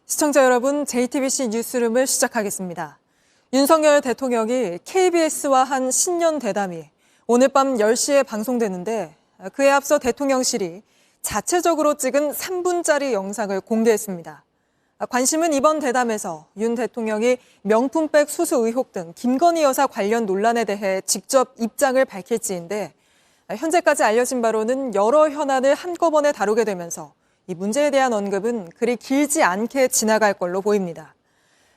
시청자 여러분, JTBC 뉴스룸을 시작하겠습니다. 윤석열 대통령이 KBS와 한 신년 대담이 오늘 밤 10시에 방송되는데 그에 앞서 대통령실이 자체적으로 찍은 3분짜리 영상을 공개했습니다. 관심은 이번 대담에서 윤 대통령이 명품백 수수 의혹 등 김건희 여사 관련 논란에 대해 직접 입장을 밝힐지인데 현재까지 알려진 바로는 여러 현안을 한꺼번에 다루게 되면서 이 문제에 대한 언급은 그리 길지 않게 지나갈 걸로 보입니다.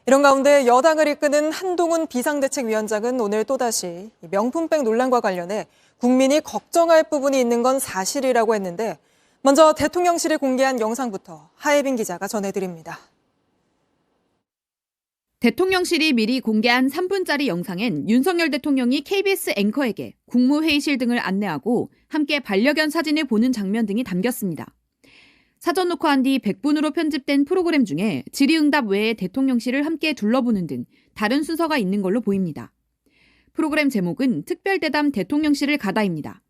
이런 가운데 여당을 이끄는 한동훈 비상대책위원장은 오늘 또다시 명품백 논란과 관련해 국민이 걱정할 부분이 있는 건 사실이라고 했는데 먼저 대통령실이 공개한 영상부터 하예빈 기자가 전해드립니다. 대통령실이 미리 공개한 3분짜리 영상엔 윤석열 대통령이 KBS 앵커에게 국무회의실 등을 안내하고 함께 반려견 사진을 보는 장면 등이 담겼습니다. 사전 녹화한 뒤 100분으로 편집된 프로그램 중에 질의응답 외에 대통령실을 함께 둘러보는 등 다른 순서가 있는 걸로 보입니다. 프로그램 제목은 특별대담 대통령실을 가다입니다.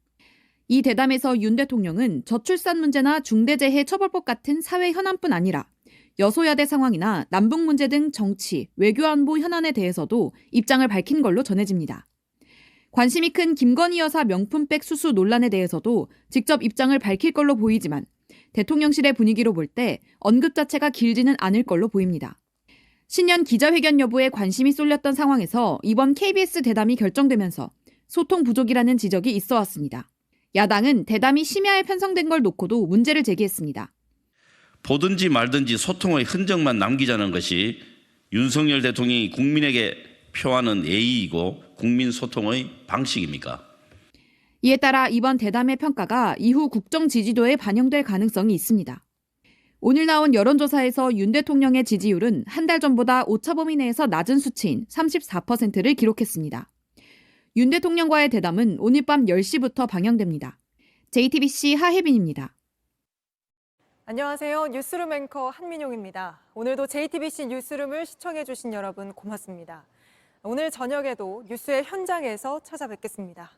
이 대담에서 윤 대통령은 저출산 문제나 중대재해처벌법 같은 사회 현안뿐 아니라 여소야대 상황이나 남북 문제 등 정치, 외교안보 현안에 대해서도 입장을 밝힌 걸로 전해집니다. 관심이 큰 김건희 여사 명품백 수수 논란에 대해서도 직접 입장을 밝힐 걸로 보이지만 대통령실의 분위기로 볼 때 언급 자체가 길지는 않을 걸로 보입니다. 신년 기자회견 여부에 관심이 쏠렸던 상황에서 이번 KBS 대담이 결정되면서 소통 부족이라는 지적이 있어 왔습니다. 야당은 대담이 심야에 편성된 걸 놓고도 문제를 제기했습니다. 보든지 말든지 소통의 흔적만 남기자는 것이 윤석열 대통령이 국민에게 표하는 예의이고 국민 소통의 방식입니까? 이에 따라 이번 대담의 평가가 이후 국정 지지도에 반영될 가능성이 있습니다. 오늘 나온 여론조사에서 윤 대통령의 지지율은 한 달 전보다 오차범위 내에서 낮은 수치인 34%를 기록했습니다. 윤 대통령과의 대담은 오늘 밤 10시부터 방영됩니다. JTBC 하혜빈입니다. 안녕하세요. 뉴스룸 앵커 한민용입니다. 오늘도 JTBC 뉴스룸을 시청해주신 여러분 고맙습니다. 오늘 저녁에도 뉴스의 현장에서 찾아뵙겠습니다.